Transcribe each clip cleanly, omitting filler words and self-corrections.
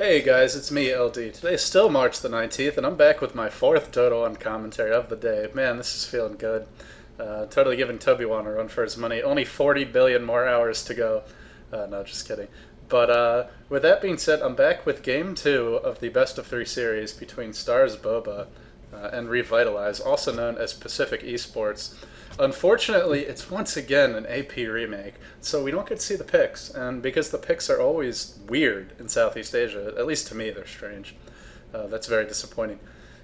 Hey guys, it's me, LD. Today's still March the 19th, and I'm back with my fourth Dota 1 commentary of the day. Man, this is feeling good. Totally giving Toby-Wan a run for his money. Only 40 billion more hours to go. No, just kidding. But with that being said, I'm back with Game 2 of the Best of 3 series between Starsboba and Revitalize, also known as Pacific Esports. Unfortunately, it's once again an AP remake, so we don't get to see the picks, and because the picks are always weird in Southeast Asia, at least to me they're strange, that's very disappointing.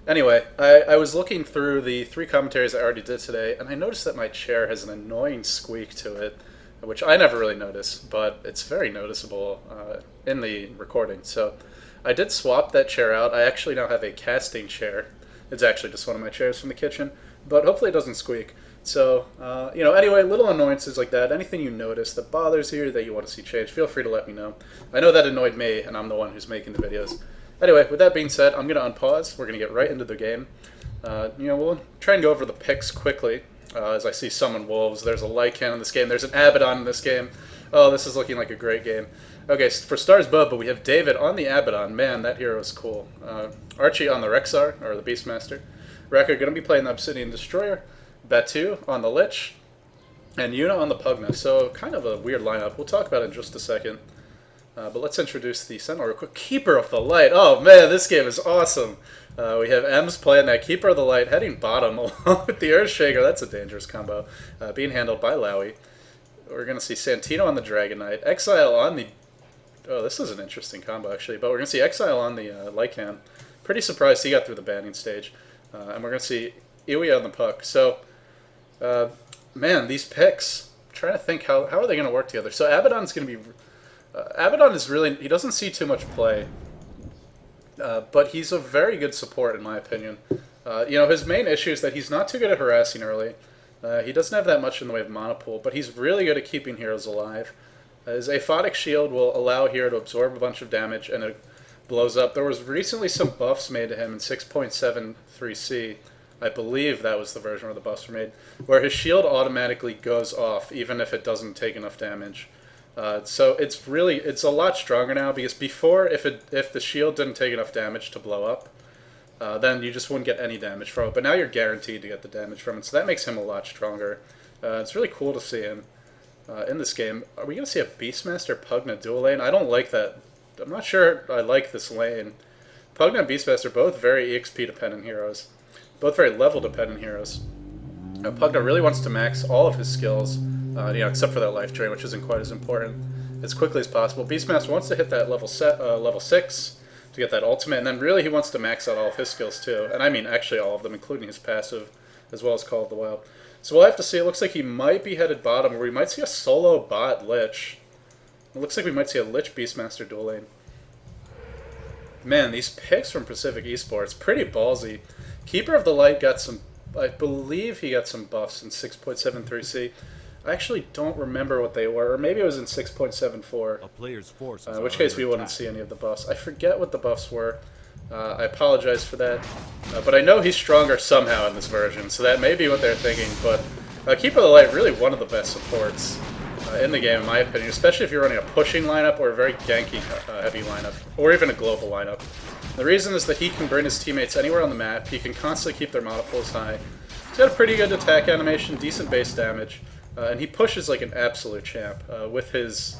Anyway, I was looking through the 3 commentaries I already did today, and I noticed that my chair has an annoying squeak to it, which I never really notice, but it's very noticeable in the recording. So I did swap that chair out. I actually now have a casting chair. It's actually just one of my chairs from the kitchen, but hopefully it doesn't squeak. So, anyway, little annoyances like that, anything you notice that bothers you, that you want to see change, feel free to let me know. I know that annoyed me, and I'm the one who's making the videos. Anyway, with that being said, I'm going to unpause. We're going to get right into the game. We'll try and go over the picks quickly. As I see summon wolves, there's a Lycan in this game, there's an Abaddon in this game. Oh, this is looking like a great game. Okay, so for Starsboba, we have David on the Abaddon. Man, that hero is cool. Archie on the Rexar, or the Beastmaster. Rekka going to be playing the Obsidian Destroyer. Batu on the Lich, and Yuna on the Pugna. So kind of a weird lineup. We'll talk about it in just a second. But let's introduce the Sentinel real quick. Keeper of the Light. Oh man, this game is awesome. We have Ems playing that Keeper of the Light, heading bottom along with the Earthshaker. That's a dangerous combo. Being handled by Lowy. We're going to see Santino on the Dragon Knight. Exile on the... Oh, this is an interesting combo actually. But we're going to see Exile on the Lycan. Pretty surprised he got through the banning stage. And we're going to see Iwi on the Puck. So... man, these picks, I'm trying to think how are they going to work together. So Abaddon's going to be... Abaddon is really... He doesn't see too much play. But he's a very good support, in my opinion. His main issue is that he's not too good at harassing early. He doesn't have that much in the way of mana pool, but he's really good at keeping heroes alive. His Aphotic Shield will allow a hero to absorb a bunch of damage, and it blows up. There was recently some buffs made to him in 6.73C. I believe that was the version where the buffs were made, where his shield automatically goes off, even if it doesn't take enough damage. So it's a lot stronger now, because before, if the shield didn't take enough damage to blow up, then you just wouldn't get any damage from it. But now you're guaranteed to get the damage from it, so that makes him a lot stronger. It's really cool to see him in this game. Are we going to see a Beastmaster Pugna dual lane? I don't like that. I'm not sure I like this lane. Pugna and Beastmaster, both very EXP dependent heroes. Both very level-dependent heroes. Pugna really wants to max all of his skills, except for that life drain, which isn't quite as important, as quickly as possible. Beastmaster wants to hit that level 6 to get that ultimate, and then really he wants to max out all of his skills too. And I mean actually all of them, including his passive, as well as Call of the Wild. So we'll have to see. It looks like he might be headed bottom, or we might see a solo bot Lich. It looks like we might see a Lich Beastmaster dual lane. Man, these picks from Pacific Esports, pretty ballsy. Keeper of the Light got some, I believe he got some buffs in 6.73C. I actually don't remember what they were, or maybe it was in 6.74. A player's force in which case we wouldn't see any of the buffs. I forget what the buffs were. I apologize for that. But I know he's stronger somehow in this version, so that may be what they're thinking. But Keeper of the Light, really one of the best supports in the game, in my opinion, especially if you're running a pushing lineup or a very ganky heavy lineup, or even a global lineup. The reason is that he can bring his teammates anywhere on the map. He can constantly keep their mana pools high. He's got a pretty good attack animation, decent base damage, and he pushes like an absolute champ with his...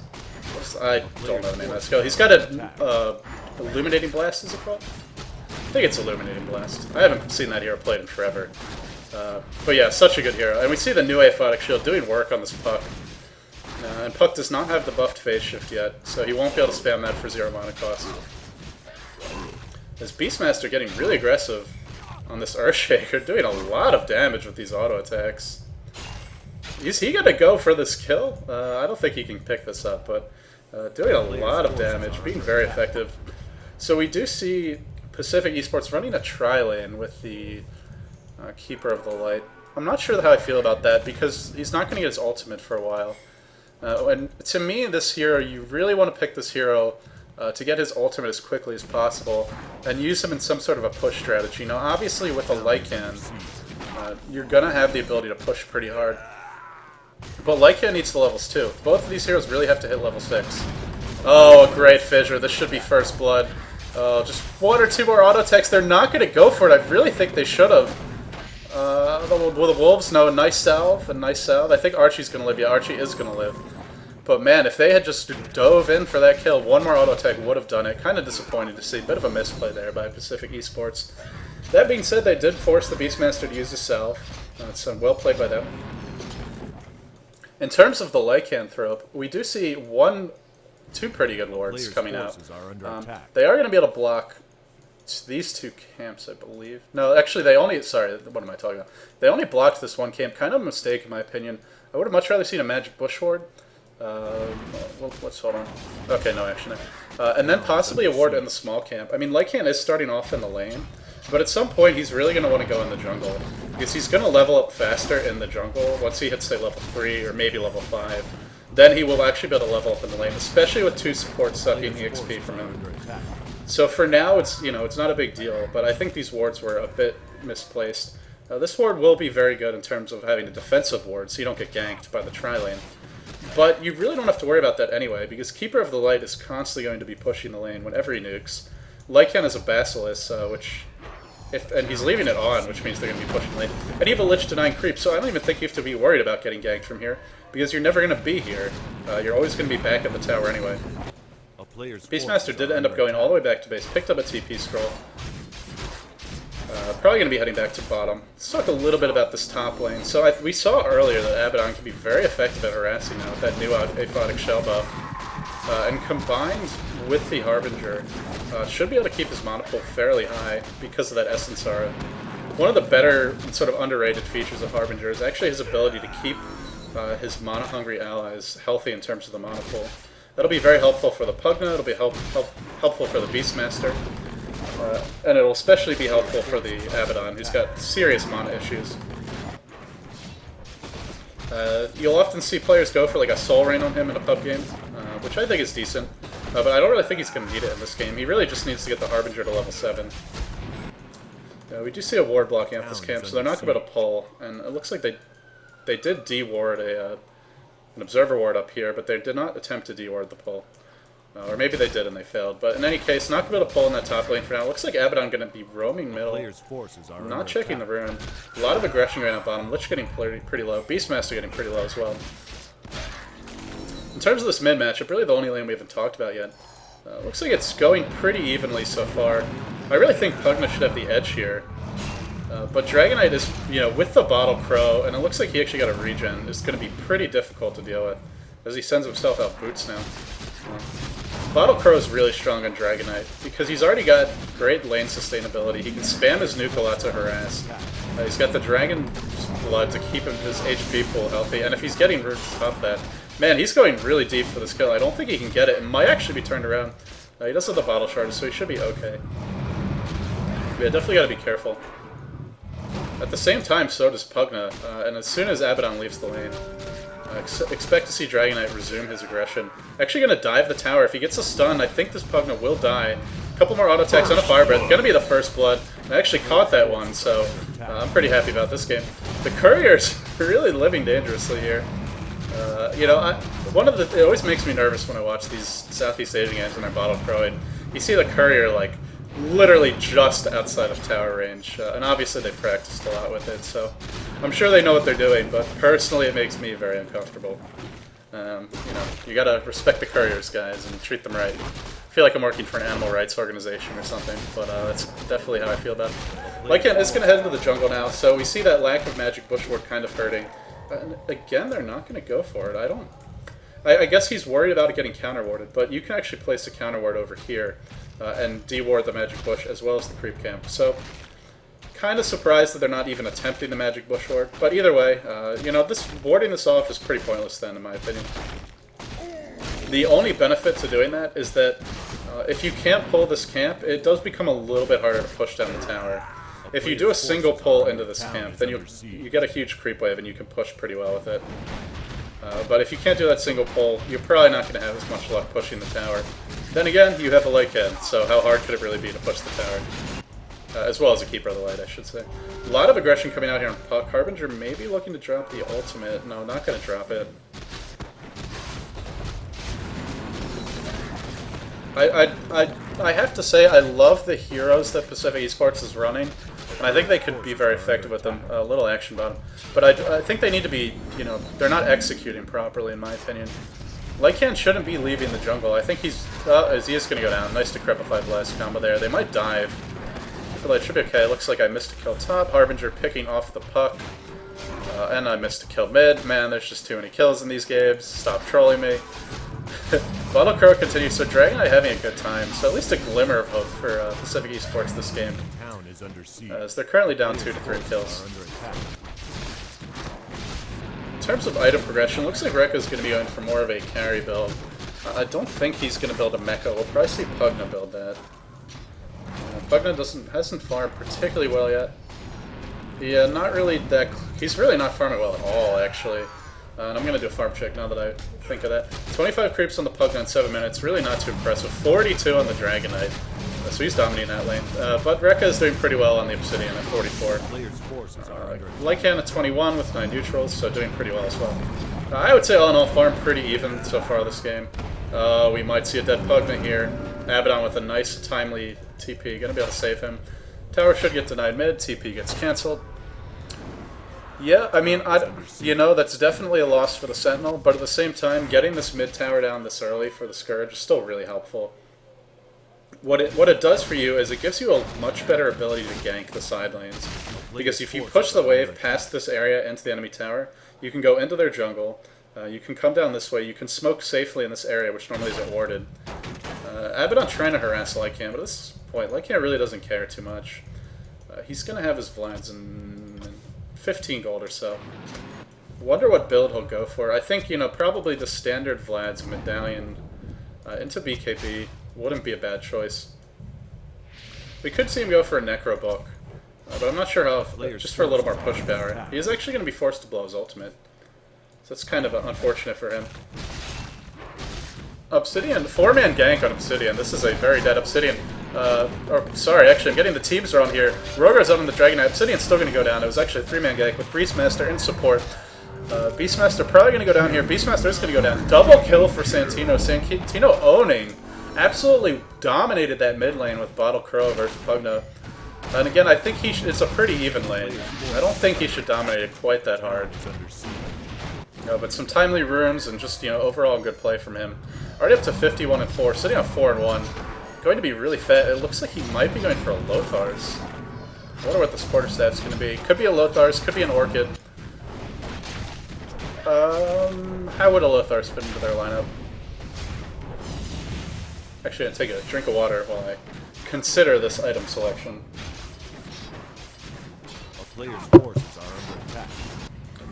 I don't know the name of that skill. He's got a Illuminating Blast, is it called? I think it's Illuminating Blast. I haven't seen that hero played in forever. But yeah, such a good hero. And we see the new Aphotic Shield doing work on this Puck. And Puck does not have the buffed phase shift yet, so he won't be able to spam that for 0 mana cost. This Beastmaster getting really aggressive on this Earthshaker, doing a lot of damage with these auto attacks. Is he gonna go for this kill? I don't think he can pick this up, but doing a lot of damage, being very effective. So we do see Pacific Esports running a tri-lane with the Keeper of the Light. I'm not sure how I feel about that, because he's not going to get his ultimate for a while. And to me, this hero, you really want to pick this hero to get his ultimate as quickly as possible, and use him in some sort of a push strategy. Now, obviously, with a Lycan, you're going to have the ability to push pretty hard. But Lycan needs the levels too. Both of these heroes really have to hit level 6. Oh, a great fissure. This should be first blood. Just one or two more auto techs. They're not going to go for it. I really think they should have. Will the Wolves? No, nice salve. A nice salve. I think Archie's going to live. Yeah, Archie is going to live. But man, if they had just dove in for that kill, one more auto tech would have done it. Kind of disappointing to see. Bit of a misplay there by Pacific Esports. That being said, they did force the Beastmaster to use the salve. It's well played by them. In terms of the Lycanthrope, we do see two pretty good wards coming out. They are going to be able to block these two camps, I believe. No, actually, they only... Sorry, what am I talking about? They only blocked this one camp. Kind of a mistake, in my opinion. I would have much rather seen a Magic Bush ward. Let's hold on. Okay, no action there. And then possibly a ward in the small camp. I mean, Lycan is starting off in the lane, but at some point he's really going to want to go in the jungle, because he's going to level up faster in the jungle once he hits, say, level 3 or maybe level 5. Then he will actually be able to level up in the lane, especially with 2 supports sucking EXP from him. So for now, it's not a big deal, but I think these wards were a bit misplaced. This ward will be very good in terms of having a defensive ward, so you don't get ganked by the tri-lane. But you really don't have to worry about that anyway, because Keeper of the Light is constantly going to be pushing the lane whenever he nukes. Lycan is a Basilisk, and he's leaving it on, which means they're going to be pushing the lane. And you have a Lich denying creep, so I don't even think you have to be worried about getting ganked from here, because you're never going to be here. You're always going to be back at the tower anyway. Beastmaster did end up going all the way back to base, picked up a TP scroll. Probably going to be heading back to bottom. Let's talk a little bit about this top lane. So we saw earlier that Abaddon can be very effective at harassing now with that new aphotic shell buff. And combined with the Harbinger, should be able to keep his mana pool fairly high because of that Essence Aura. One of the better sort of underrated features of Harbinger is actually his ability to keep his mana-hungry allies healthy in terms of the mana pool. That'll be very helpful for the Pugna, it'll be helpful for the Beastmaster. And it'll especially be helpful for the Abaddon, who's got serious mana issues. You'll often see players go for like a Soul Rain on him in a pub game, which I think is decent. But I don't really think he's going to need it in this game. He really just needs to get the Harbinger to level 7. We do see a ward blocking up this camp, so they're not going to be able to pull. And it looks like they did de-ward an Observer ward up here, but they did not attempt to de-ward the pull. Or maybe they did and they failed. But in any case, not going to be able to pull in that top lane for now. Looks like Abaddon going to be roaming middle. Not checking the rune. A lot of aggression going up bottom. Lich getting pretty low. Beastmaster getting pretty low as well. In terms of this mid matchup, really the only lane we haven't talked about yet. Looks like it's going pretty evenly so far. I really think Pugna should have the edge here. But Dragonite is, with the Bottle Crow, and it looks like he actually got a regen, is going to be pretty difficult to deal with, as he sends himself out boots now. Bottle Crow is really strong on Dragonite, because he's already got great lane sustainability. He can spam his nuke a lot to harass. He's got the Dragon Blood to keep his HP pool healthy, and if he's getting roots to top that, man, he's going really deep for this kill. I don't think he can get it. It might actually be turned around. He does have the Bottle Shard, so he should be okay. But yeah, definitely got to be careful. At the same time, so does Pugna, and as soon as Abaddon leaves the lane, expect to see Dragonite resume his aggression. Actually going to dive the tower. If he gets a stun, I think this Pugna will die. A couple more auto attacks on a Fire Breath. Going to be the first blood. I actually caught that one, so I'm pretty happy about this game. The Courier's really living dangerously here. It always makes me nervous when I watch these Southeast Asian games and they're bottle crowing. You see the Courier, like, literally just outside of tower range, and obviously they practiced a lot with it, so I'm sure they know what they're doing, but personally it makes me very uncomfortable. You gotta respect the Couriers, guys, and treat them right. I feel like I'm working for an animal rights organization or something, but that's definitely how I feel about it. Lycan is gonna head into the jungle now, so we see that lack of magic bush ward kind of hurting. And again, they're not gonna go for it. I guess he's worried about it getting counter-warded, but you can actually place a counter-ward over here and de-ward the Magic Bush as well as the Creep Camp. So, kind of surprised that they're not even attempting the Magic Bush ward. But either way, warding this off is pretty pointless then, in my opinion. The only benefit to doing that is that if you can't pull this camp, it does become a little bit harder to push down the tower. If you do a single pull into this camp, then you get a huge creep wave and you can push pretty well with it. But if you can't do that single pull, you're probably not going to have as much luck pushing the tower. Then again, you have a Lycan, so how hard could it really be to push the tower? As well as a Keeper of the Light, I should say. A lot of aggression coming out here on Puck. Harbinger maybe looking to drop the ultimate. No, not going to drop it. I have to say I love the heroes that Pacific Esports is running, and I think they could be very effective with them. A little action bottom, but I think they need to be, you know, they're not executing properly in my opinion. Lycan shouldn't be leaving the jungle. I think he's he is going to go down. Nice Decrepify Blast combo there. They might dive. It should be okay. Looks like I missed a kill top. Harbinger picking off the puck. And I missed a kill mid. Man, there's just too many kills in these games. Stop trolling me. Bottle Crow continues. So Dragon Eye having a good time. So at least a glimmer of hope for Pacific Esports this game. As they're currently down 2 to 3 kills. In terms of item progression, looks like Rekka's going to be going for more of a carry build. I don't think he's going to build a mecha. We'll probably see Pugna build that. Pugna hasn't farmed particularly well yet. Yeah, not really that. He's really not farming well at all, actually. And I'm going to do a farm check now that I think of that. 25 creeps on the Pugna in 7 minutes. Really not too impressive. 42 on the Dragon Knight. So he's dominating that lane. But Rekka is doing pretty well on the Obsidian at 44. Lycan at 21 with 9 neutrals, so doing pretty well as well. I would say all in all, farm pretty even so far this game. We might see a dead Pugna here. Abaddon with a nice, timely TP. Gonna be able to save him. Tower should get denied mid. TP gets cancelled. Yeah, I mean, you know, that's definitely a loss for the Sentinel, but at the same time, getting this mid tower down this early for the Scourge is still really helpful. What it does for you is it gives you a much better ability to gank the side lanes. Because if you push the wave past this area into the enemy tower, you can go into their jungle, you can come down this way, you can smoke safely in this area, which normally isn't warded. Abaddon trying to harass Lycan, but at this point, Lycan really doesn't care too much. He's going to have his Vlads in 15 gold or so. Wonder what build he'll go for. I think, you know, probably the standard Vlad's Medallion into BKB wouldn't be a bad choice. We could see him go for a Necro Book, but I'm not sure how, just for a little more push power. He is actually going to be forced to blow his ultimate, so that's kind of unfortunate for him. Obsidian, 4-man gank on Obsidian. This is a very dead Obsidian. Sorry, actually, I'm getting the teams wrong here. Rogar's out on the Dragon Knight. Obsidian's still going to go down. It was actually a 3-man gank with Beastmaster in support. Beastmaster probably going to go down here. Beastmaster is going to go down. Double kill for Santino. Santino owning. Absolutely dominated that mid lane with Bottle Crow versus Pugna. And again, I think it's a pretty even lane. I don't think he should dominate it quite that hard. No, but some timely runes and just, you know, overall good play from him. Already up to 51 and 4, sitting on 4 and 1. Going to be really fat. It looks like he might be going for a Lothar's. I wonder what the supporter stat's going to be. Could be a Lothar's, could be an Orchid. How would a Lothar's fit into their lineup? Actually, I'm going to take a drink of water while I consider this item selection. A player's forces are under attack.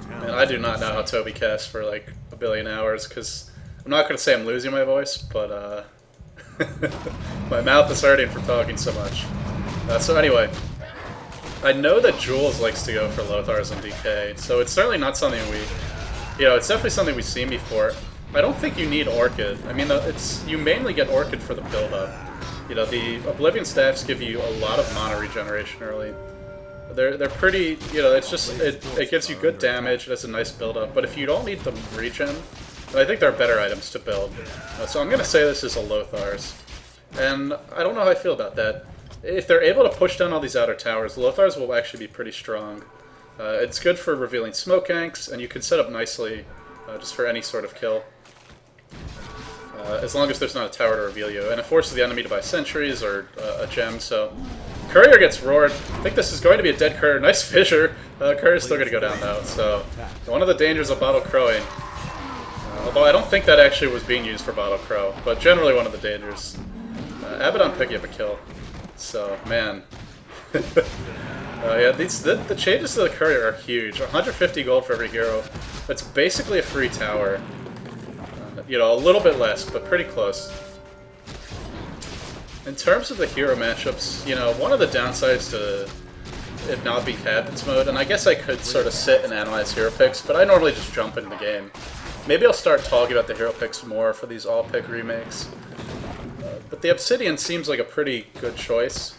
Man, I do not know how Toby casts for like a billion hours, because I'm not going to say I'm losing my voice, but my mouth is hurting from talking so much. So anyway, I know that Jules likes to go for Lothar's and DK, so it's certainly not something it's definitely something we've seen before. I don't think you need Orchid. I mean, you mainly get Orchid for the build-up. You know, the Oblivion Staffs give you a lot of mana regeneration early. They're pretty, you know, it's just, it gives you good damage, it has a nice build-up, but if you don't need the regen, I think there are better items to build. So I'm going to say this is a Lothar's. And I don't know how I feel about that. If they're able to push down all these outer towers, Lothar's will actually be pretty strong. It's good for revealing smoke ganks, and you can set up nicely just for any sort of kill. As long as there's not a tower to reveal you. And it forces the enemy to buy sentries or a gem, so... Courier gets roared. I think this is going to be a dead Courier. Nice fissure. Courier's still going to go down, though, so... One of the dangers of Bottle Crowing. Although I don't think that actually was being used for Bottle Crow, but generally one of the dangers. Abaddon picking up a kill. So, man. Yeah, the changes to the Courier are huge. 150 gold for every hero. That's basically a free tower. You know, a little bit less, but pretty close. In terms of the hero matchups, you know, one of the downsides to it not being Captain's Mode, and I guess I could sort of sit and analyze hero picks, but I normally just jump into the game. Maybe I'll start talking about the hero picks more for these all-pick remakes. But the Obsidian seems like a pretty good choice.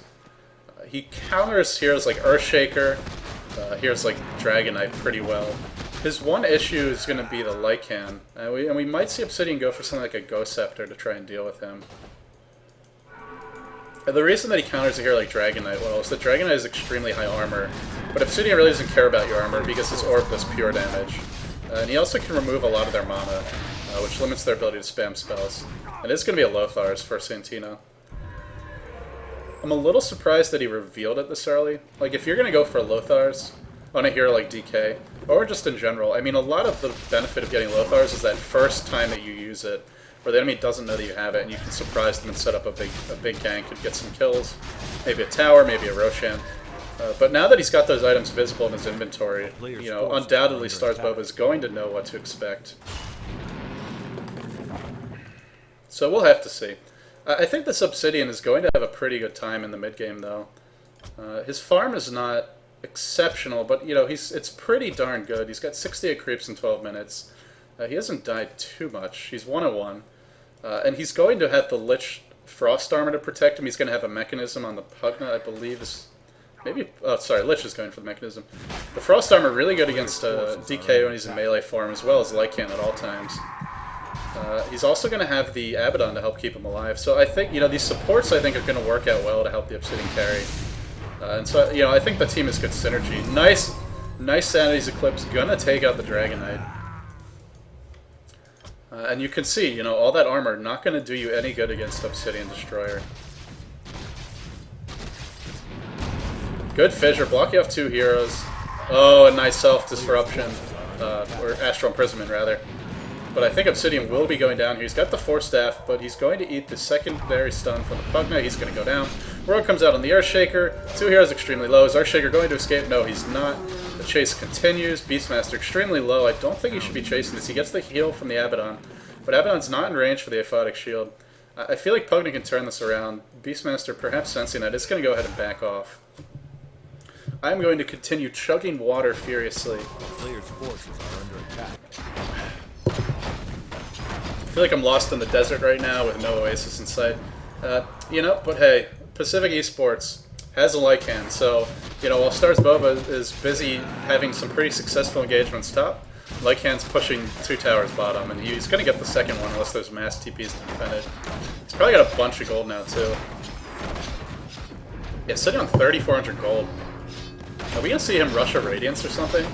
He counters heroes like Earthshaker, heroes like Dragon Knight pretty well. His one issue is going to be the Lycan, and we might see Obsidian go for something like a Ghost Scepter to try and deal with him. The reason that he counters a hero like Dragon Knight well is that Dragon Knight is extremely high armor, but Obsidian really doesn't care about your armor because his orb does pure damage. And he also can remove a lot of their mana, which limits their ability to spam spells. And it's going to be a Lothars for Santino. I'm a little surprised that he revealed it this early. Like, if you're going to go for Lothars on a hero like DK, or just in general, I mean, a lot of the benefit of getting Lothars is that first time that you use it, where the enemy doesn't know that you have it, and you can surprise them and set up a big gank and get some kills. Maybe a tower, maybe a Roshan. But now that he's got those items visible in his inventory, you know, undoubtedly Starsboba is going to know what to expect. So we'll have to see. I think this Obsidian is going to have a pretty good time in the mid game, though. His farm is not exceptional, but you know, it's pretty darn good. He's got 68 creeps in 12 minutes. He hasn't died too much. He's 101. And he's going to have the Lich Frost Armor to protect him. He's going to have a mechanism on the Pugna, I believe. Maybe, oh, sorry, Lich is going for the mechanism. The Frost Armor really good against DK when he's in melee form, as well as Lycan at all times. He's also going to have the Abaddon to help keep him alive. So I think, you know, these supports I think are going to work out well to help the Obsidian carry. And so, you know, I think the team is good synergy. Nice Sanity's Eclipse, gonna take out the Dragon Knight. And you can see, you know, all that armor not going to do you any good against Obsidian Destroyer. Good Fissure, blocking off 2 heroes. Oh, a nice Self-Disruption. Or Astral Imprisonment, rather. But I think Obsidian will be going down here. He's got the Force Staff, but he's going to eat the secondary stun from the Pugna. He's going to go down. Rogue comes out on the Earthshaker. 2 heroes extremely low. Is Earthshaker going to escape? No, he's not. The chase continues. Beastmaster extremely low. I don't think he should be chasing this. He gets the heal from the Abaddon, but Abaddon's not in range for the Aphotic Shield. I feel like Pugna can turn this around. Beastmaster, perhaps sensing that, is going to go ahead and back off. I'm going to continue chugging water furiously. Players' forces are under attack. I feel like I'm lost in the desert right now with no oasis in sight. You know, but hey, Pacific Esports has a Lycan, so, you know, while Starsboba is busy having some pretty successful engagements top, Lycan's pushing 2 towers bottom, and he's going to get the second one unless there's mass TPs to defend it. He's probably got a bunch of gold now, too. Yeah, sitting on 3,400 gold. Are we going to see him rush a Radiance or something?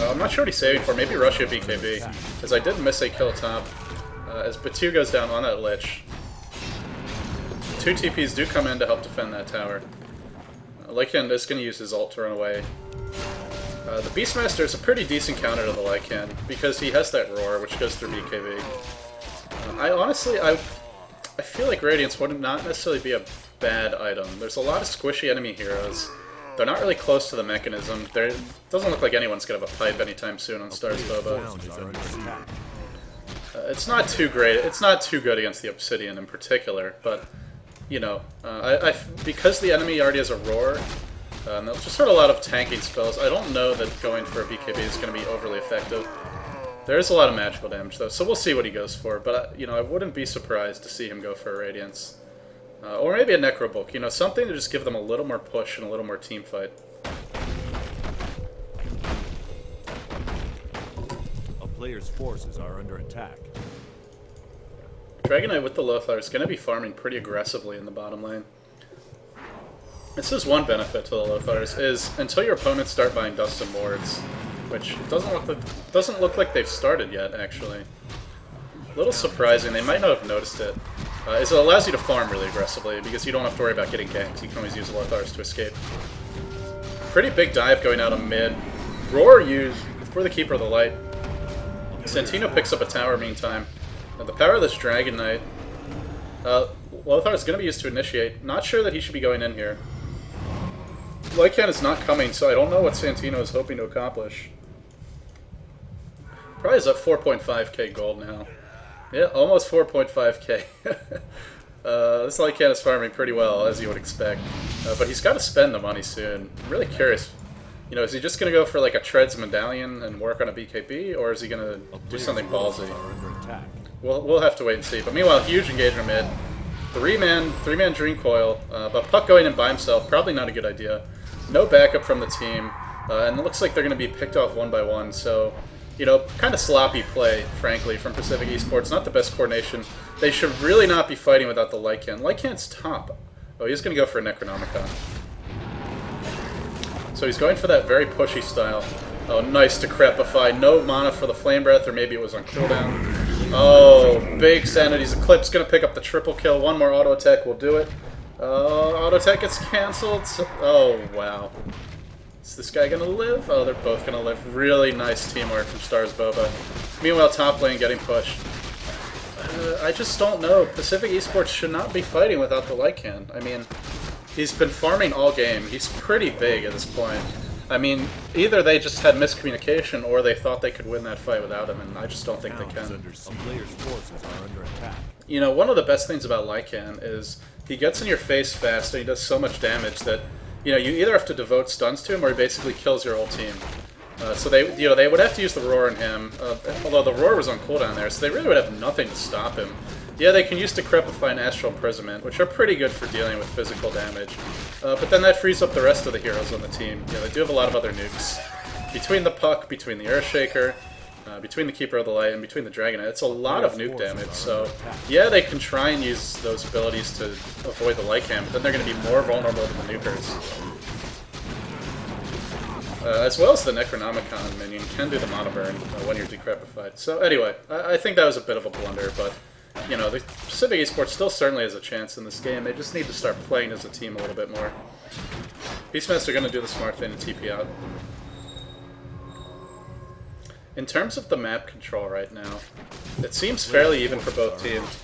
I'm not sure what he's saving for. Maybe rush a BKB, as I did miss a kill top. As Batu goes down on that Lich. 2 TPs do come in to help defend that tower. Lycan is going to use his ult to run away. The Beastmaster is a pretty decent counter to the Lycan, because he has that Roar, which goes through BKB. I feel like Radiance would not necessarily be a bad item. There's a lot of squishy enemy heroes. They're not really close to the mechanism. It doesn't look like anyone's going to have a pipe anytime soon on Starsboba. It's not too great. It's not too good against the Obsidian in particular, but, you know, because the enemy already has a Roar, and there's just sort of a lot of tanking spells, I don't know that going for a BKB is going to be overly effective. There is a lot of magical damage, though, so we'll see what he goes for, but, you know, I wouldn't be surprised to see him go for a Radiance. Or maybe a Necrobook, you know, something to just give them a little more push and a little more team fight. A player's forces are under attack. Dragon Knight with the Lothar is going to be farming pretty aggressively in the bottom lane. This is one benefit to the Lothars, is until your opponents start buying Dust and Wards, which doesn't look like they've started yet, actually. A little surprising, they might not have noticed it. Is it allows you to farm really aggressively, because you don't have to worry about getting ganked. You can always use Lothars to escape. Pretty big dive going out on mid. Roar used for the Keeper of the Light. Santino picks up a tower meantime. Now the power of this Dragon Knight. Lothar is going to be used to initiate. Not sure that he should be going in here. Lycan is not coming, so I don't know what Santino is hoping to accomplish. Probably is up 4.5k gold now. Yeah, almost 4.5k. This Lycan is farming pretty well, as you would expect. But he's got to spend the money soon. I'm really curious. You know, is he just going to go for like a Treads Medallion and work on a BKB, or is he going to do something ballsy? We'll have to wait and see. But meanwhile, huge engagement mid. Three-man Dream Coil, but Puck going in by himself, probably not a good idea. No backup from the team, and it looks like they're going to be picked off one by one, so, you know, kind of sloppy play, frankly, from Pacific Esports. Not the best coordination. They should really not be fighting without the Lycan. Lycan's top. Oh, he's going to go for a Necronomicon. So he's going for that very pushy style. Oh, nice Decrepify. No mana for the Flame Breath, or maybe it was on cooldown. Oh, big Sanity's Eclipse. Going to pick up the triple kill. One more auto attack will do it. Auto attack gets cancelled. Oh, wow. Is this guy going to live? Oh, they're both going to live. Really nice teamwork from Starsboba. Meanwhile, top lane getting pushed. I just don't know. Pacific Esports should not be fighting without the Lycan. I mean, he's been farming all game. He's pretty big at this point. I mean, either they just had miscommunication or they thought they could win that fight without him, and I just don't think they can. Some players' forces are under attack. You know, one of the best things about Lycan is he gets in your face fast and he does so much damage that, you know, you either have to devote stuns to him or he basically kills your whole team. So they would have to use the Roar on him, although the Roar was on cooldown there, so they really would have nothing to stop him. Yeah, they can use Decrepify and Astral Imprisonment, which are pretty good for dealing with physical damage. But then that frees up the rest of the heroes on the team. You know, they do have a lot of other nukes. Between the Puck, between the Earthshaker, between the Keeper of the Light, and between the Dragonite, it's a lot of nuke damage. So, yeah, they can try and use those abilities to avoid the Lycan, but then they're going to be more vulnerable to the nukers. As well as the Necronomicon minion can do the mana burn when you're Decrepified. So anyway, I think that was a bit of a blunder, but you know, the Pacific Esports still certainly has a chance in this game. They just need to start playing as a team a little bit more. Beastmaster are going to do the smart thing and TP out. In terms of the map control right now, it seems fairly even for both teams.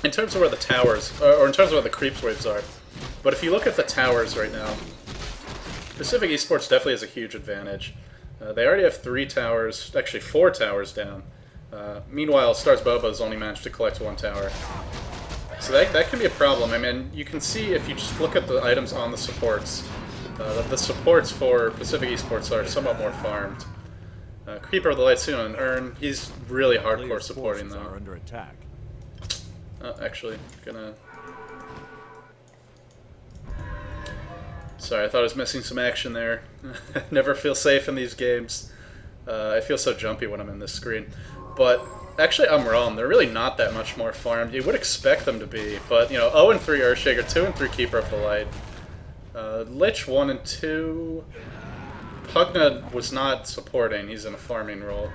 In terms of where the towers, or in terms of where the creeps waves are. But if you look at the towers right now, Pacific Esports definitely has a huge advantage. They already have 3 towers, actually 4 towers down. Meanwhile, Starsboba has only managed to collect 1 tower. So that can be a problem. I mean, you can see if you just look at the items on the supports, the supports for Pacific Esports are somewhat more farmed. Keeper of the Light soon on Urn, he's really hardcore supporting though. Under attack. Actually, gonna... Sorry, I thought I was missing some action there. Never feel safe in these games. I feel so jumpy when I'm in this screen. But actually, I'm wrong. They're really not that much more farmed. You would expect them to be, but you know, 0 and 3 Earthshaker, 2 and 3 Keeper of the Light, Lich 1 and 2. Pugna was not supporting. He's in a farming role.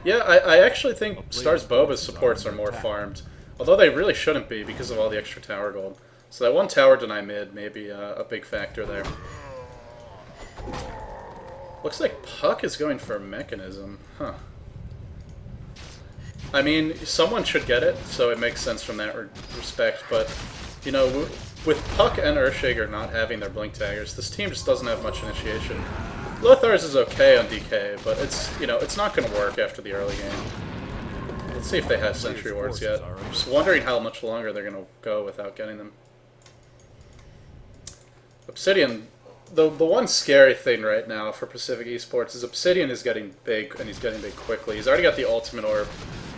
Yeah, I actually think Starsboba's supports are more farmed, although they really shouldn't be because of all the extra tower gold. So that 1 tower deny mid may be a big factor there. Looks like Puck is going for a Mechanism. Huh. I mean, someone should get it, so it makes sense from that respect, but, you know, with Puck and Earthshaker not having their Blink Daggers, this team just doesn't have much initiation. Lothar's is okay on DK, but it's, you know, it's not going to work after the early game. Let's see if they have Sentry Wards yet. I'm just wondering how much longer they're going to go without getting them. Obsidian, the one scary thing right now for Pacific Esports is Obsidian is getting big, and he's getting big quickly. He's already got the Ultimate Orb.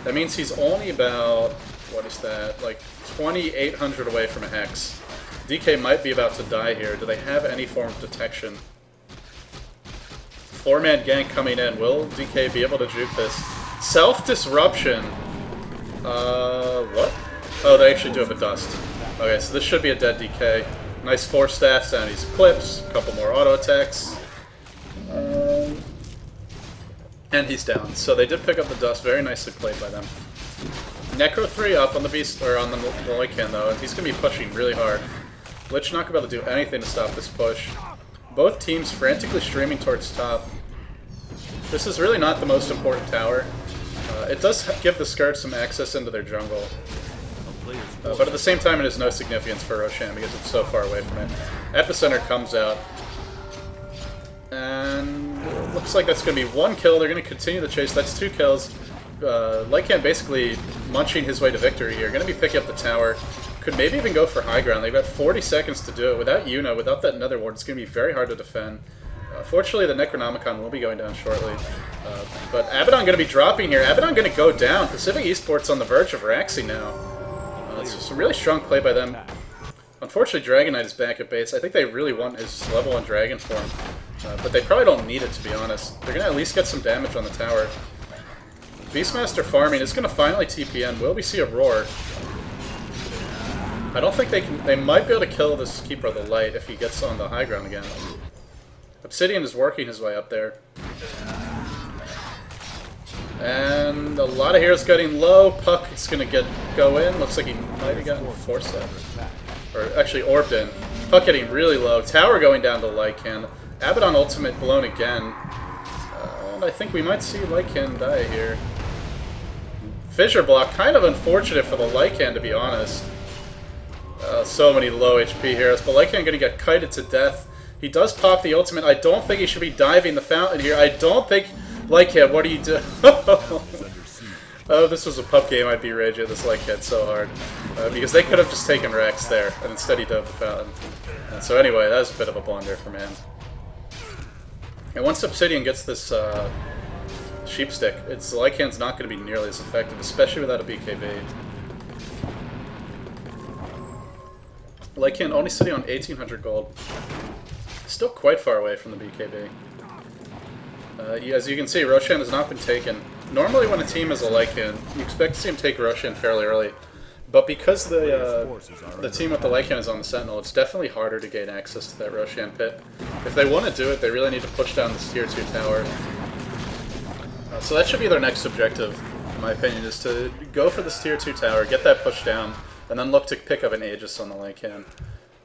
That means he's only about, what is that, like 2,800 away from a Hex. DK might be about to die here. Do they have any form of detection? 4-man gank coming in. Will DK be able to juke this? Self-disruption. What? Oh, they actually do have a dust. Okay, so this should be a dead DK. Nice 4 staffs down. He's Eclipse. A couple more auto attacks. And he's down. So they did pick up the dust. Very nicely played by them. Necro 3 up on the Beast, or on the Lycan though. He's going to be pushing really hard. Lich not going to be able to do anything to stop this push. Both teams frantically streaming towards top. This is really not the most important tower. It does give the Skirts some access into their jungle. But at the same time, it has no significance for Roshan because it's so far away from it. Epicenter comes out. And it looks like that's going to be 1 kill. They're going to continue the chase. That's 2 kills. Lycan basically munching his way to victory here. Going to be picking up the tower. Could maybe even go for high ground. They've got 40 seconds to do it. Without Yuna, without that Nether Ward, it's going to be very hard to defend. Fortunately, the Necronomicon will be going down shortly. But Abaddon going to be dropping here. Abaddon going to go down. Pacific Esports on the verge of Raxi now. It's some really strong play by them. Unfortunately, Dragonite is back at base. I think they really want his level 1 Dragon form. But they probably don't need it, to be honest. They're going to at least get some damage on the tower. Beastmaster farming is going to finally TP in. Will we see a Roar? I don't think they can. They might be able to kill this Keeper of the Light if he gets on the high ground again. Obsidian is working his way up there. And a lot of heroes getting low. Puck is going to go in. Looks like he might have gotten forced up. Or actually orbed in. Puck getting really low. Tower going down to Lycan. Abaddon ultimate blown again. And I think we might see Lycan die here. Fissure block, kind of unfortunate for the Lycan, to be honest. So many low HP heroes, but Lycan going to get kited to death. He does pop the ultimate. I don't think he should be diving the fountain here. I don't think... Lycan, what do you do? Oh, this was a pup game. I'd be raging at this Lycan so hard. Because they could have just taken Rex there, and instead he dove the fountain. And so anyway, that was a bit of a blunder from him. And once Obsidian gets this sheep stick, Lycan's not going to be nearly as effective, especially without a BKB. Lycan only sitting on 1,800 gold. Still quite far away from the BKB. As you can see, Roshan has not been taken. Normally when a team is a Lycan, you expect to see him take Roshan fairly early. But because the team with the Lycan is on the Sentinel, it's definitely harder to gain access to that Roshan pit. If they want to do it, they really need to push down this tier 2 tower. So that should be their next objective, in my opinion, is to go for this tier 2 tower, get that push down, and then look to pick up an Aegis on the Lycan.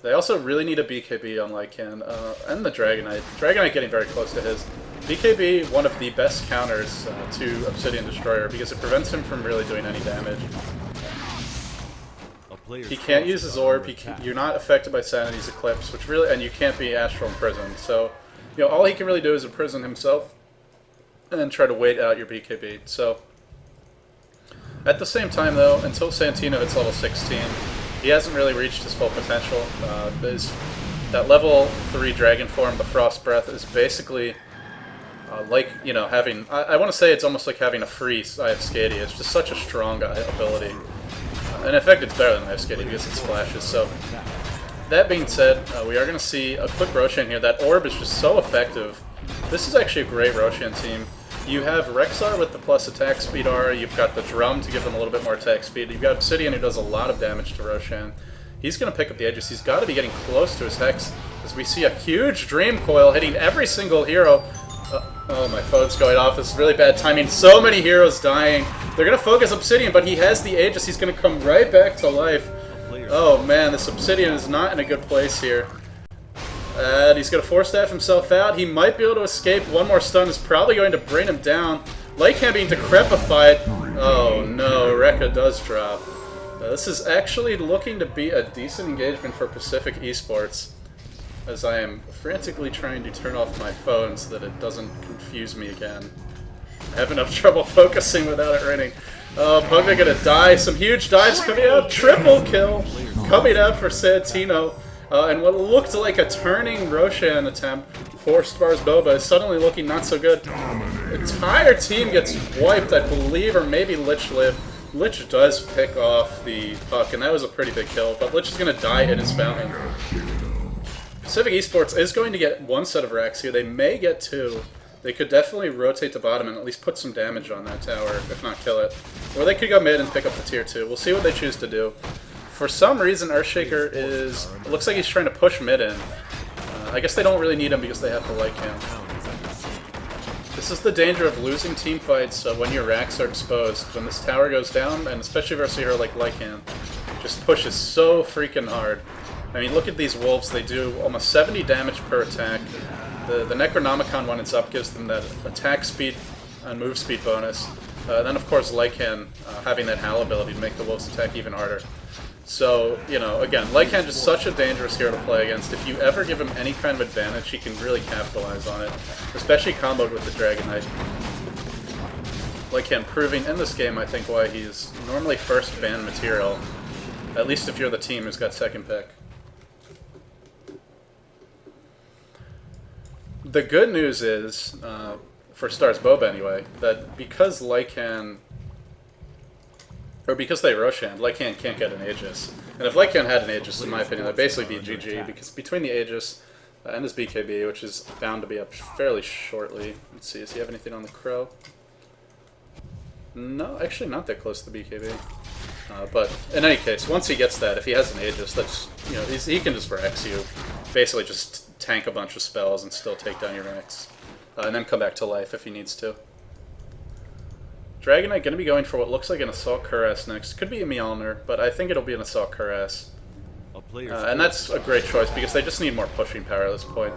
They also really need a BKB on Lycan, and the Dragonite. Dragonite getting very close to his. BKB, one of the best counters to Obsidian Destroyer, because it prevents him from really doing any damage. He can't use his orb, you're not affected by Sanity's Eclipse, which really, and you can't be Astral Imprisoned. So, you know, all he can really do is imprison himself, and then try to wait out your BKB. So, at the same time though, until Santino hits level 16, he hasn't really reached his full potential. That level 3 Dragon form, the Frost Breath, is basically like, you know, having... I want to say it's almost like having a free Eye of Skady. It's just such a strong ability. And in fact, it's better than Eye of Skady because it splashes. So, that being said, we are going to see a quick Roshan here. That orb is just so effective. This is actually a great Roshan team. You have Rexar with the plus attack speed aura, you've got the drum to give them a little bit more attack speed, you've got Obsidian who does a lot of damage to Roshan. He's going to pick up the edges, he's got to be getting close to his Hex, as we see a huge Dream Coil hitting every single hero. Oh, my phone's going off, this is really bad timing, so many heroes dying. They're going to focus Obsidian, but he has the Aegis, he's going to come right back to life. Oh man, this Obsidian is not in a good place here. And he's going to force staff himself out. He might be able to escape. One more stun is probably going to bring him down. Lycan being decrepified. Oh no, Rekka does drop. This is actually looking to be a decent engagement for Pacific Esports, as I am frantically trying to turn off my phone so that it doesn't confuse me again. I have enough trouble focusing without it raining. Oh, Pugna gonna die. Some huge dives coming out. Triple kill coming out for Santino. And what looked like a turning Roshan attempt for Starsboba is suddenly looking not so good. The entire team gets wiped, I believe, or maybe Lich lived. Lich does pick off the puck, and that was a pretty big kill, but Lich is going to die in his fountain. Pacific Esports is going to get one set of racks here. They may get two. They could definitely rotate to bottom and at least put some damage on that tower, if not kill it. Or they could go mid and pick up the tier 2. We'll see what they choose to do. For some reason, Earthshaker is... It looks like he's trying to push mid in. I guess they don't really need him because they have the Lycan. This is the danger of losing team fights when your racks are exposed. When this tower goes down, and especially versus a hero like Lycan, just pushes so freaking hard. I mean, look at these wolves. They do almost 70 damage per attack. The Necronomicon, when it's up, gives them that attack speed and move speed bonus. Then, of course, Lycan having that Howl ability to make the wolves attack even harder. So, you know, again, Lycan just such a dangerous hero to play against. If you ever give him any kind of advantage, he can really capitalize on it. Especially comboed with the Dragonite. Lycan proving in this game, I think, why he's normally first ban material. At least if you're the team who's got second pick. The good news is, for Starsboba anyway, that because Lycan... Or because they Roshan, Lycan can't get an Aegis. And if Lycan had an Aegis, in my opinion, that'd basically be GG, because between the Aegis and his BKB, which is bound to be up fairly shortly. Let's see, does he have anything on the Crow? No, actually not that close to the BKB. But in any case, once he gets that, if he has an Aegis, that's, you know, he can just Rex you. Basically just tank a bunch of spells and still take down your Rex. And then come back to life if he needs to. Dragonite going to be going for what looks like an Assault Cuirass next. Could be a Mjolnir, but I think it'll be an Assault Cuirass. And that's a great choice because they just need more pushing power at this point.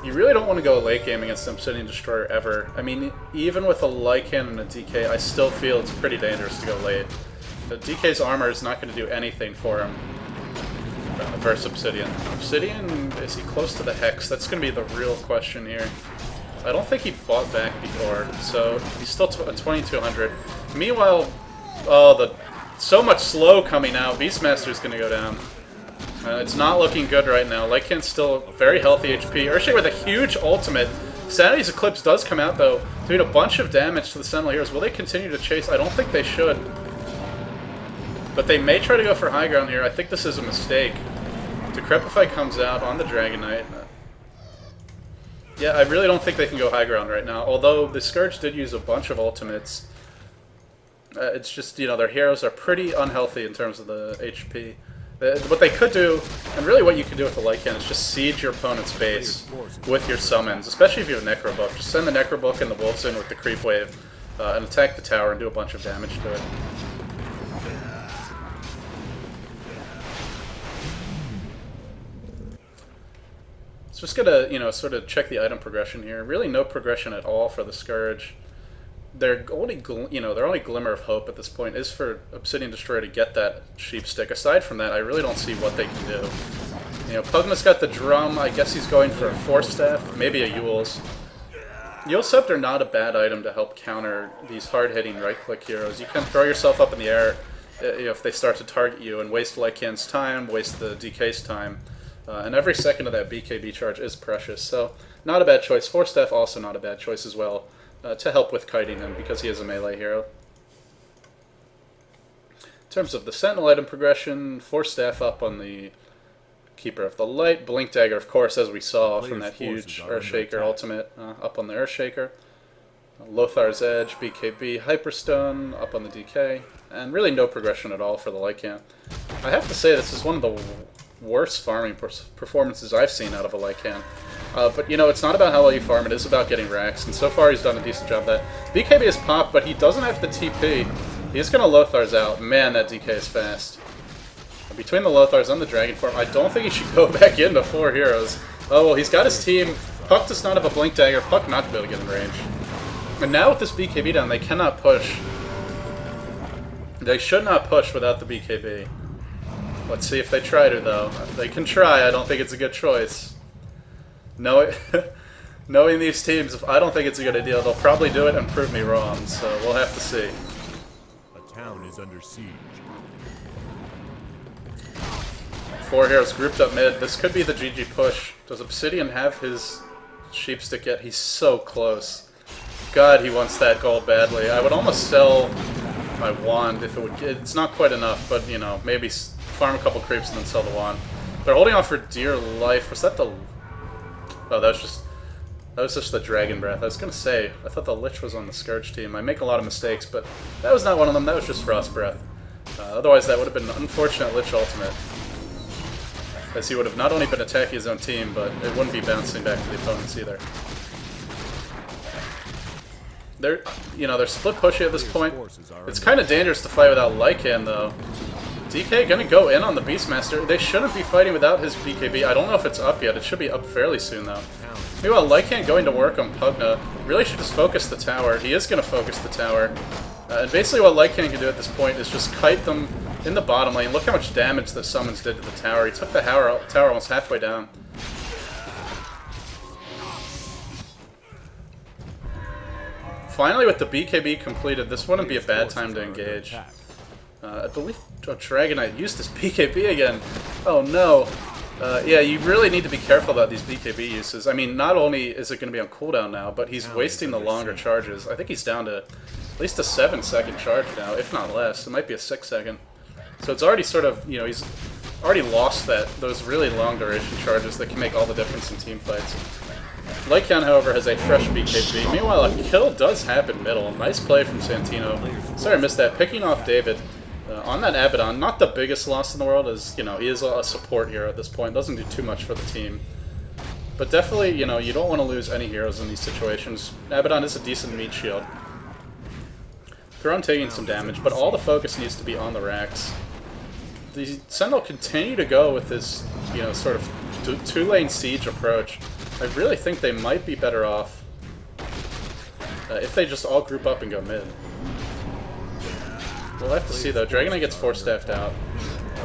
You really don't want to go late game against Obsidian Destroyer ever. I mean, even with a Lycan and a DK, I still feel it's pretty dangerous to go late. The DK's armor is not going to do anything for him versus Obsidian. Obsidian, is he close to the Hex? That's going to be the real question here. I don't think he bought back before, so he's still at 2200. Meanwhile, oh, so much slow coming out. Beastmaster's going to go down. It's not looking good right now. Lycan's still very healthy HP. Urshay with a huge ultimate. Sanity's Eclipse does come out, though, doing a bunch of damage to the Sentinel Heroes. Will they continue to chase? I don't think they should. But they may try to go for high ground here. I think this is a mistake. Decrepify comes out on the Dragonite. Yeah, I really don't think they can go high ground right now. Although the Scourge did use a bunch of ultimates. It's just, you know, their heroes are pretty unhealthy in terms of the HP. What they could do, and really what you can do with the Lycan, is just siege your opponent's base with your summons, especially if you have Necrobook. Just send the Necrobook and the Wolves in with the Creep Wave and attack the tower and do a bunch of damage to it. So just gotta, you know, sort of check the item progression here. Really no progression at all for the Scourge. Their only, their only glimmer of hope at this point is for Obsidian Destroyer to get that Sheep Stick. Aside from that, I really don't see what they can do. You know, Pugna's got the drum. I guess he's going for a Force Staff, maybe a Yule's. Yule Scepter not a bad item to help counter these hard-hitting right-click heroes. You can throw yourself up in the air if they start to target you and waste Lycan's time, waste the DK's time. And every second of that BKB charge is precious, so not a bad choice. Force Staff also not a bad choice as well. To help with kiting him, because he is a melee hero. In terms of the Sentinel item progression, Force Staff up on the Keeper of the Light, Blink Dagger, of course, as we saw from that huge Earthshaker ultimate, up on the Earthshaker. Lothar's Edge, BKB, Hyperstone, up on the DK, and really no progression at all for the Lycan. I have to say, this is one of the worst farming performances I've seen out of a Lycan. But, you know, it's not about how well you farm, it is about getting racks, and so far he's done a decent job of that. BKB is popped, but he doesn't have the TP. He's going to Lothar's out. Man, that DK is fast. Between the Lothars and the Dragon form, I don't think he should go back into 4 heroes. Oh, well, he's got his team. Puck does not have a Blink Dagger. Puck not going to be able to get in range. And now with this BKB down, they cannot push. They should not push without the BKB. Let's see if they try to, though. They can try. I don't think it's a good choice. Knowing these teams, I don't think it's a good idea. They'll probably do it and prove me wrong, so we'll have to see. A town is under siege. 4 heroes grouped up mid. This could be the GG push. Does Obsidian have his Sheepstick yet? He's so close. God, he wants that gold badly. I would almost sell my wand if it would. It's not quite enough, but, you know, maybe farm a couple creeps and then sell the wand. They're holding on for dear life. Was that the... Oh, that was just the Dragon Breath. I was gonna say, I thought the Lich was on the Scourge team. I make a lot of mistakes, but that was not one of them. That was just Frost Breath. Otherwise, that would have been an unfortunate Lich ultimate, as he would have not only been attacking his own team, but it wouldn't be bouncing back to the opponents either. They're split pushy at this point. It's kind of dangerous to fight without Lycan, though. DK gonna go in on the Beastmaster. They shouldn't be fighting without his BKB. I don't know if it's up yet. It should be up fairly soon, though. Meanwhile, Lycan going to work on Pugna. Really should just focus the tower. He is gonna focus the tower. And basically what Lycan can do at this point is just kite them in the bottom lane. Look how much damage the summons did to the tower. He took the tower almost halfway down. Finally, with the BKB completed, this wouldn't be a bad time to engage. I believe Dragonite used his BKB again. Oh no. Yeah, you really need to be careful about these BKB uses. I mean, not only is it going to be on cooldown now, but he's wasting the longer charges. I think he's down to at least a 7-second charge now, if not less. It might be a 6-second. So it's already sort of, you know, he's already lost those really long duration charges that can make all the difference in team fights. Lycan, however, has a fresh BKB. Meanwhile, a kill does happen middle. Nice play from Santino. Sorry I missed that. Picking off David. On that Abaddon, not the biggest loss in the world, as, you know, he is a support hero at this point, doesn't do too much for the team. But definitely, you know, you don't want to lose any heroes in these situations. Abaddon is a decent meat shield. Throne taking some damage, but all the focus needs to be on the racks. The Sentinel continue to go with this, you know, sort of two-lane siege approach. I really think they might be better off if they just all group up and go mid. We'll have to see, though. Dragon Knight gets 4-staffed out.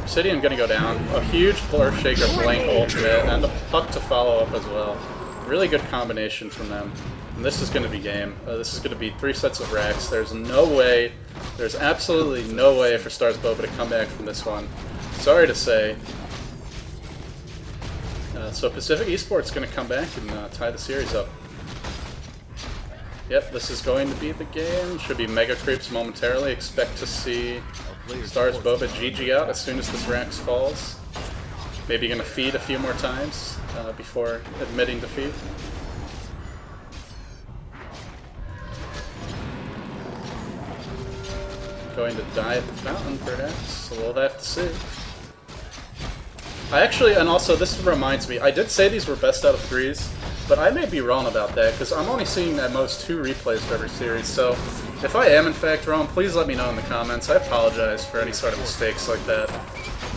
Obsidian gonna go down. A huge Blur Shaker blank ultimate, and the puck to follow up as well. Really good combination from them. And this is gonna be game. This is gonna be 3 sets of racks. There's no way, there's absolutely no way for Starsboba to come back from this one. Sorry to say. So Pacific Esports gonna come back and tie the series up. Yep, this is going to be the game. Should be Mega Creeps momentarily. Expect to see Starsboba GG out as soon as this Rax falls. Maybe going to feed a few more times before admitting defeat. Going to die at the fountain, perhaps. So we'll have to see. I actually, and also this reminds me, I did say these were best out of 3s, but I may be wrong about that, because I'm only seeing at most 2 replays for every series, so if I am in fact wrong, please let me know in the comments. I apologize for any sort of mistakes like that.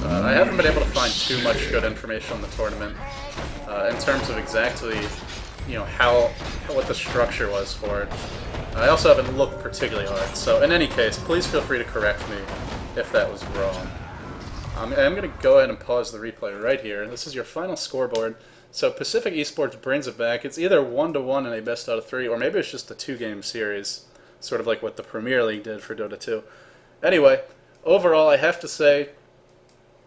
I haven't been able to find too much good information on the tournament in terms of exactly, you know, what the structure was for it. I also haven't looked particularly hard, so in any case, please feel free to correct me if that was wrong. I'm going to go ahead and pause the replay right here. This is your final scoreboard. So Pacific Esports brings it back. It's either 1-1 in a best out of 3, or maybe it's just a 2-game series, sort of like what the Premier League did for Dota 2. Anyway, overall, I have to say,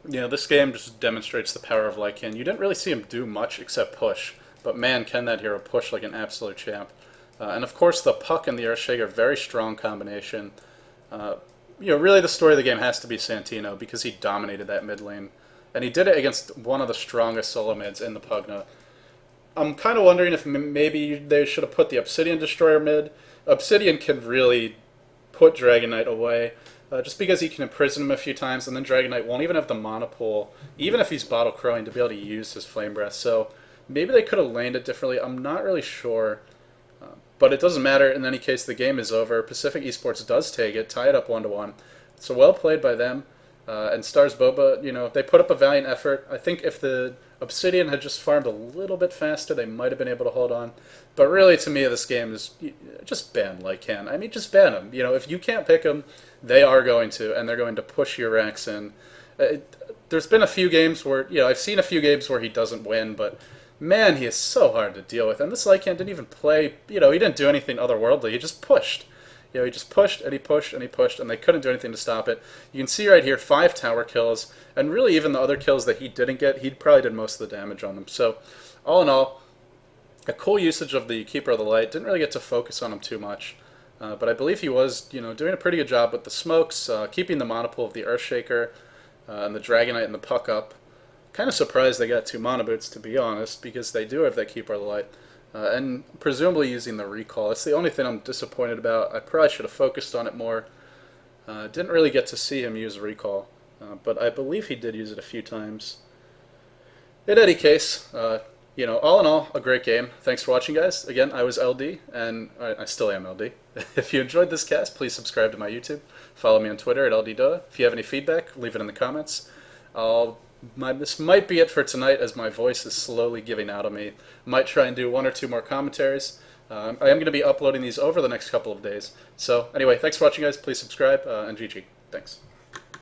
you know, this game just demonstrates the power of Lycan. You didn't really see him do much except push, but man, can that hero push like an absolute champ. And of course, the puck and the Earthshaker, very strong combination. You know, really the story of the game has to be Santino, because he dominated that mid lane. And he did it against one of the strongest solo mids in the Pugna. I'm kind of wondering if maybe they should have put the Obsidian Destroyer mid. Obsidian can really put Dragon Knight away, just because he can imprison him a few times, and then Dragon Knight won't even have the mana pool, even if he's bottle crowing, to be able to use his Flame Breath. So maybe they could have laned it differently. I'm not really sure. But it doesn't matter. In any case, the game is over. Pacific Esports does take it, tie it up 1-1. So well played by them. And Starsboba, you know, they put up a valiant effort. I think if the Obsidian had just farmed a little bit faster, they might have been able to hold on. But really, to me, this game is just ban Lycan. I mean, just ban them. You know, if you can't pick them, they are going to, and they're going to push your racks in. There's been a few games where, you know, I've seen a few games where he doesn't win, but man, he is so hard to deal with. And this Lycan didn't even play, you know, he didn't do anything otherworldly. He just pushed. You know, he just pushed, and he pushed, and he pushed, and they couldn't do anything to stop it. You can see right here, 5 tower kills, and really even the other kills that he didn't get, he probably did most of the damage on them. So, all in all, a cool usage of the Keeper of the Light. Didn't really get to focus on him too much. But I believe he was, you know, doing a pretty good job with the smokes, keeping the mana pool of the Earthshaker, and the Dragon Knight and the puck up. Kind of surprised they got 2 mana boots, to be honest, because they do have that Keeper of the Light. And presumably using the recall. It's the only thing I'm disappointed about. I probably should have focused on it more. Didn't really get to see him use recall, but I believe he did use it a few times. In any case, you know, all in all, a great game. Thanks for watching, guys. Again, I was LD, and I still am LD. If you enjoyed this cast, please subscribe to my YouTube. Follow me on Twitter at ldDOTA. If you have any feedback, leave it in the comments. This might be it for tonight, as my voice is slowly giving out on me. Might try and do 1 or 2 more commentaries. I am going to be uploading these over the next couple of days. So anyway, thanks for watching, guys. Please subscribe, and GG. Thanks.